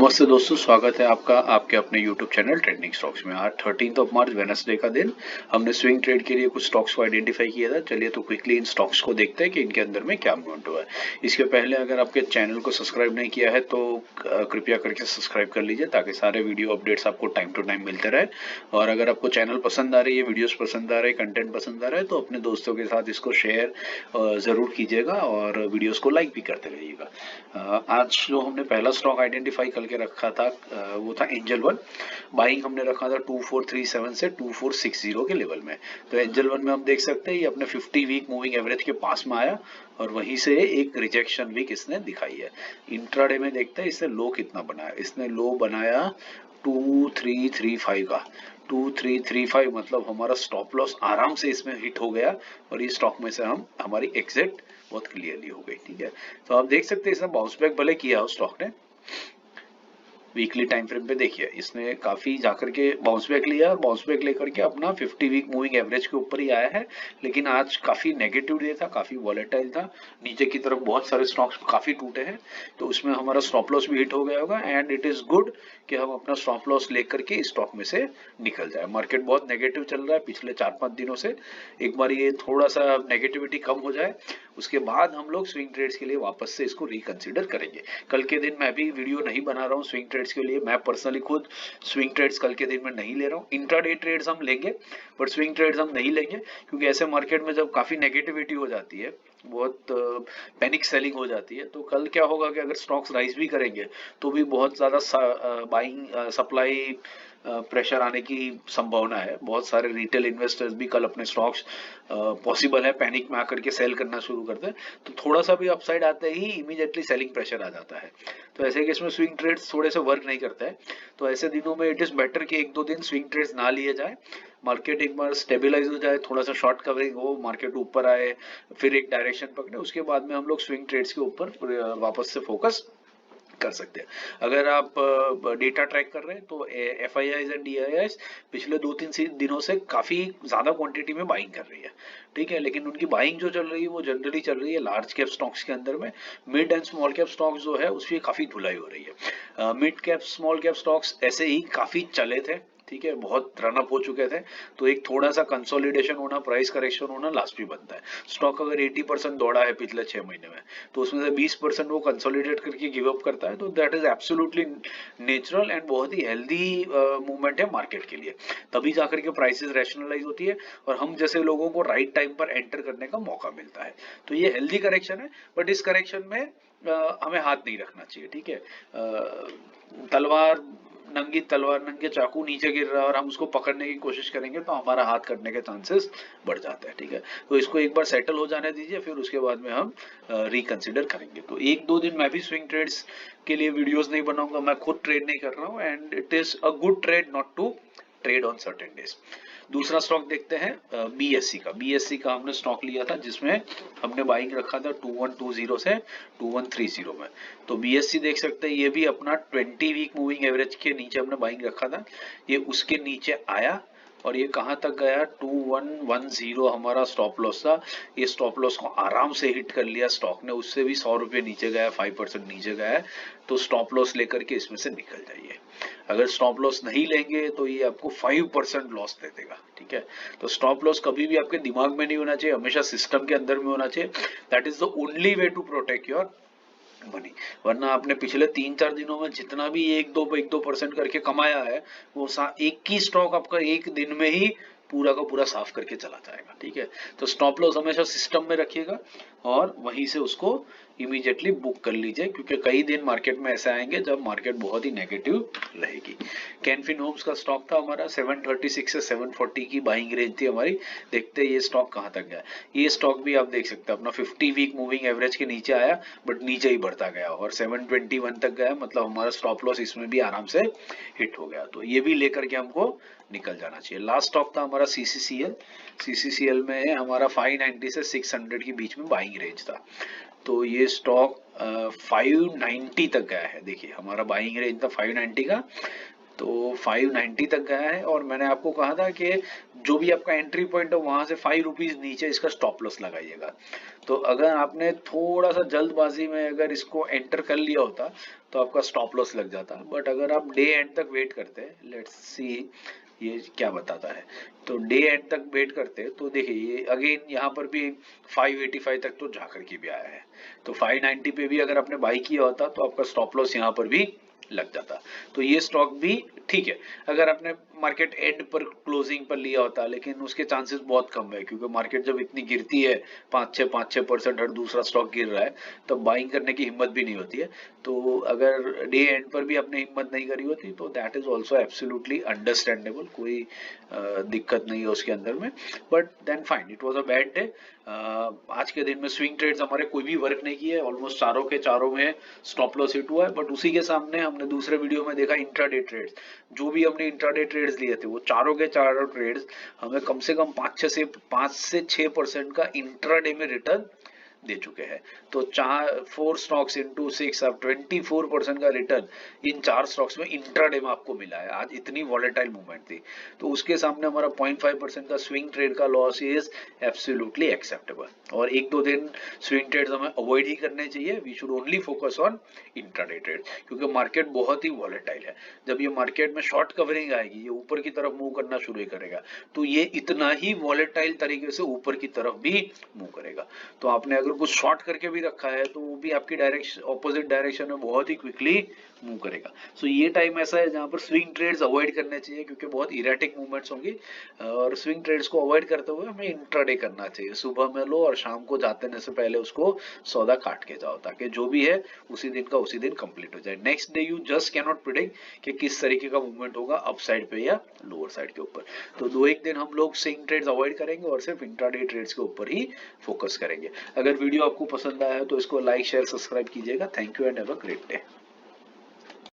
नमस्ते दोस्तों, स्वागत है आपका आपके अपने YouTube चैनल ट्रेंडिंग स्टॉक्स में। आज 13 मार्च वेडनेसडे का दिन हमने स्विंग ट्रेड के लिए कुछ स्टॉक्स को आइडेंटिफाई किया था। चलिए तो क्विकली इन स्टॉक्स को देखते हैं कि इनके अंदर में क्या मूवमेंट हुआ है। इसके पहले अगर आपके चैनल को सब्सक्राइब नहीं किया है तो कृपया करके सब्सक्राइब कर लीजिए ताकि सारे वीडियो अपडेट्स आपको टाइम टू टाइम मिलते रहे। और अगर आपको चैनल पसंद आ रही है, वीडियोस पसंद आ रहे हैं, कंटेंट पसंद आ रहा है तो अपने दोस्तों के साथ इसको शेयर ज़रूर कीजिएगा और वीडियोस को लाइक भी करते रहिएगा। आज जो हमने पहला स्टॉक आइडेंटिफाई करके रखा था वो था एंजल वन। बाइंग हमने रखा था 2437 से 2460 के लेवल में। तो एंजल वन में हम देख सकते हैं ये अपने 50 वीक मूविंग एवरेज के पास में आया और वहीं से एक रिजेक्शन वीक इसने दिखाई है। इंट्राडे में देखते हैं इसने लो कितना बनाया। इसने लो बनाया 2335 का। 2335 मतलब हमारा स्टॉप लॉस आराम से इसमें हिट हो गया और ये स्टॉक में से हम हमारी एग्जिट बहुत क्लियरली हो गई। ठीक है, तो आप देख सकते हैं इसने बाउंस बैक भले किया उस स्टॉक ने। वीकली टाइम फ्रेम पे देखिए इसने काफी जाकर के बाउंस बैक लिया और बाउंस बैक लेकर के अपना 50 वीक मूविंग एवरेज के ऊपर ही आया है। लेकिन आज काफी नेगेटिव डे था, काफी वॉलेटाइल था। नीचे की तरफ बहुत सारे स्टॉक्स काफी टूटे हैं, तो उसमें हमारा स्टॉप लॉस भी हिट हो गया होगा। एंड इट इज गुड कि हम अपना स्टॉप लॉस लेकर के इस स्टॉक में से निकल जाए। मार्केट बहुत नेगेटिव चल रहा है पिछले 4-5 दिनों से। एक बार ये थोड़ा सा नेगेटिविटी कम हो जाए उसके बाद हम लोग स्विंग ट्रेड्स के लिए वापस से इसको रिकंसिडर करेंगे। कल के दिन मैं भी वीडियो नहीं बना रहा हूँ स्विंग ट्रेड्स के लिए। मैं पर्सनली खुद स्विंग ट्रेड्स कल के दिन में नहीं ले रहा हूँ। इंट्राडे ट्रेड्स हम लेंगे बट स्विंग ट्रेड्स हम नहीं लेंगे, क्योंकि ऐसे मार्केट में जब काफी नेगेटिविटी हो जाती है, बहुत पैनिक सेलिंग हो जाती है, तो कल क्या होगा कि अगर स्टॉक्स राइज भी करेंगे तो भी बहुत ज्यादा बाइंग सप्लाई प्रेशर आने की संभावना है। बहुत सारे रिटेल इन्वेस्टर्स भी कल अपने स्टॉक्स पॉसिबल है पैनिक में आकर के सेल करना शुरू करते हैं, तो थोड़ा सा भी अपसाइड आते ही इमीडिएटली सेलिंग प्रेशर आ जाता है। तो ऐसे केस में स्विंग ट्रेड्स थोड़े से वर्क नहीं करता है। तो ऐसे दिनों में इट इज बेटर कि एक दो दिन स्विंग ट्रेड्स ना लिए जाए। मार्केट एक बार स्टेबलाइज हो जाए, थोड़ा सा शॉर्ट कवरिंग हो, मार्केट ऊपर आए, फिर एक डायरेक्शन पकड़े, उसके बाद में हम लोग स्विंग ट्रेड्स के ऊपर वापस से फोकस कर सकते हैं। अगर आप डेटा ट्रैक कर रहे हैं तो FIIs एंड DIIs पिछले 2-3 दिनों से काफी ज्यादा क्वांटिटी में बाइंग कर रही है। ठीक है, लेकिन उनकी बाइंग जो चल रही है वो जनरली चल रही है लार्ज कैप स्टॉक्स के अंदर में। Mid and small cap stocks जो है उसकी काफी धुलाई हो रही है। Mid cap small cap stocks ऐसे ही काफी चले थे, ठीक है, बहुत रन अप हो चुके थे, तो एक थोड़ा सा कंसोलिडेशन होना, प्राइस करेक्शन होना लास्ट भी बनता है। स्टॉक अगर 80% दौड़ा है पिछले 6 महीने में, तो उसमें से 20% वो कंसोलिडेट करके गिव अप करता है, तो that is absolutely natural and बहुत ही हेल्दी मूवमेंट है मार्केट के लिए। तभी जाकर के प्राइसेस रैशनलाइज होती है और हम जैसे लोगों को राइट टाइम पर एंटर करने का मौका मिलता है। तो ये हेल्दी करेक्शन है, बट इस करेक्शन में हमें हाथ नहीं रखना चाहिए। ठीक है, तलवार नंगी तलवार, नंगे चाकू नीचे गिर रहा है और हम उसको पकड़ने की कोशिश करेंगे तो हमारा हाथ कटने के चांसेस बढ़ जाते हैं। ठीक है, तो इसको एक बार सेटल हो जाने दीजिए, फिर उसके बाद में हम रिकंसिडर करेंगे। तो एक दो दिन मैं भी स्विंग ट्रेड्स के लिए वीडियोस नहीं बनाऊंगा, मैं खुद ट्रेड नहीं कर रहा हूँ and it is a good trade not to trade on certain days. दूसरा स्टॉक देखते हैं BSC का। BSC का हमने स्टॉक लिया था जिसमें हमने बाइंग रखा था 2120 से 2130 में। तो BSC देख सकते हैं ये भी अपना 20 वीक मूविंग एवरेज के नीचे हमने बाइंग रखा था। ये उसके नीचे आया और ये कहां तक गया, 2110 हमारा स्टॉप लॉस था। ये स्टॉप लॉस को आराम से हिट कर लिया स्टॉक ने, उससे भी 100 रुपये नीचे गया, 5% नीचे गया है। तो स्टॉप लॉस लेकर के इसमें से निकल जाइए। अगर स्टॉप लॉस नहीं लेंगे तो ये आपको 5% लॉस दे देगा। ठीक है, तो स्टॉप लॉस कभी भी आपके दिमाग में नहीं होना चाहिए, हमेशा सिस्टम के अंदर में होना चाहिए। That is the only way to protect your money. वरना आपने पिछले 3-4 दिनों में जितना भी 1-2% करके कमाया है, वो एक ही स्टॉक आपका एक दिन में ही पूरा का पूरा साफ करके चला जाएगा। ठीक है, तो स्टॉप लॉस हमेशा सिस्टम में रखिएगा और वहीं से उसको इमीडिएटली बुक कर लीजिए, क्योंकि कई दिन मार्केट में ऐसे आएंगे जब मार्केट बहुत ही नेगेटिव रहेगी। कैनफिन होम्स का स्टॉक था हमारा 736 से 740 की बाइंग रेंज थी हमारी। देखते हैं ये स्टॉक कहां तक गया। ये स्टॉक भी आप देख सकते हैं अपना 50 वीक मूविंग एवरेज के नीचे आया, बट नीचे ही बढ़ता गया और 721 तक गया, मतलब हमारा स्टॉप लॉस इसमें भी आराम से हिट हो गया। तो ये भी लेकर के हमको निकल जाना चाहिए। लास्ट स्टॉक था हमारा CCCL। CCCL में हमारा 590 से 600 के बीच में बाइंग रेंज था। तो ये स्टॉक 590 तक गया है। देखिए हमारा बाइंग रेंज था 590 का, तो 590 तक गया है और मैंने आपको कहा था कि जो भी आपका एंट्री पॉइंट है वहां से 5 रुपीज नीचे इसका स्टॉप लॉस लगाइएगा। तो अगर आपने थोड़ा सा जल्दबाजी में अगर इसको एंटर कर लिया होता तो आपका स्टॉप लॉस लग जाता, बट अगर आप डे एंड तक वेट करते हैं, लेट्स सी ये क्या बताता है। तो डे एंड तक वेट करते हैं तो देखिए ये अगेन यहाँ पर भी 585 तक तो जाकर के भी आया है। तो 590 पे भी अगर आपने बाई किया होता तो आपका स्टॉप लॉस यहाँ पर भी लग जाता। तो ये स्टॉक भी ठीक है अगर आपने मार्केट एंड पर क्लोजिंग पर लिया होता, लेकिन उसके चांसेस बहुत कम है क्योंकि मार्केट जब इतनी गिरती है 5-6% हर दूसरा स्टॉक गिर रहा है तब बाइंग करने की हिम्मत भी नहीं होती है। तो अगर डे एंड पर भी आपने हिम्मत नहीं करी होती तो that is also absolutely understandable, कोई दिक्कत नहीं है उसके अंदर में। But then fine, it was a bad day. आज के दिन में स्विंग ट्रेड्स हमारे कोई भी वर्क नहीं किए, ऑलमोस्ट चारों के चारों में स्टॉप लॉस हिट हुआ है। बट उसी के सामने हमने दूसरे वीडियो में देखा इंट्राडे ट्रेड्स, जो भी हमने इंट्राडे ट्रेड्स लिए थे वो चारों के चारों ट्रेड्स हमें कम से कम 5 से 6% का इंट्राडे में रिटर्न दे चुके हैं। तो 4 स्टॉक्स इंटू 6 अब 24% का रिटर्न इन 4 स्टॉक्स में इंट्राडे में आपको मिला है। आज इतनी वॉलेटाइल मूवमेंट थी तो उसके सामने हमारा 0.5% का स्विंग ट्रेड का लॉस इज एब्सोल्युटली एक्सेप्टेबल। और 1-2 दिन स्विंग ट्रेड्स हमें अवॉइड ही करने चाहिए। We should only focus on intraday trade क्योंकि मार्केट बहुत ही वॉलेटाइल है। जब ये मार्केट में शॉर्ट कवरिंग आएगी, ये ऊपर की तरफ मूव करना शुरू ही करेगा तो ये इतना ही वॉलेटाइल तरीके से ऊपर की तरफ भी मूव करेगा। तो आपने अगर कुछ शॉर्ट करके भी रखा है तो वो भी आपकी डायरेक्शन ऑपोजिट डायरेक्शन में बहुत ही क्विकली मूव करेगा। सो ये टाइम ऐसा है जहां पर स्विंग ट्रेड्स अवॉइड करने चाहिए क्योंकि बहुत इरेटिक मूवमेंट्स होंगी और स्विंग ट्रेड्स को अवॉइड करते हुए हमें इंट्राडे करना चाहिए। सुबह में लो और शाम को जाते से पहले उसको सौदा काट के जाओ ताकि जो भी है उसी दिन का उसी दिन कंप्लीट हो जाए। Next day you just can not predict कि किस तरीके का मूवमेंट होगा अप साइड पे या लोअर साइड के ऊपर। तो 2-1 दिन हम लोग स्विंग ट्रेड्स अवॉइड करेंगे और सिर्फ इंट्राडे ट्रेड्स के ऊपर ही फोकस करेंगे। अगर वीडियो आपको पसंद आया है तो इसको लाइक शेयर सब्सक्राइब कीजिएगा। Thank you and have a great day.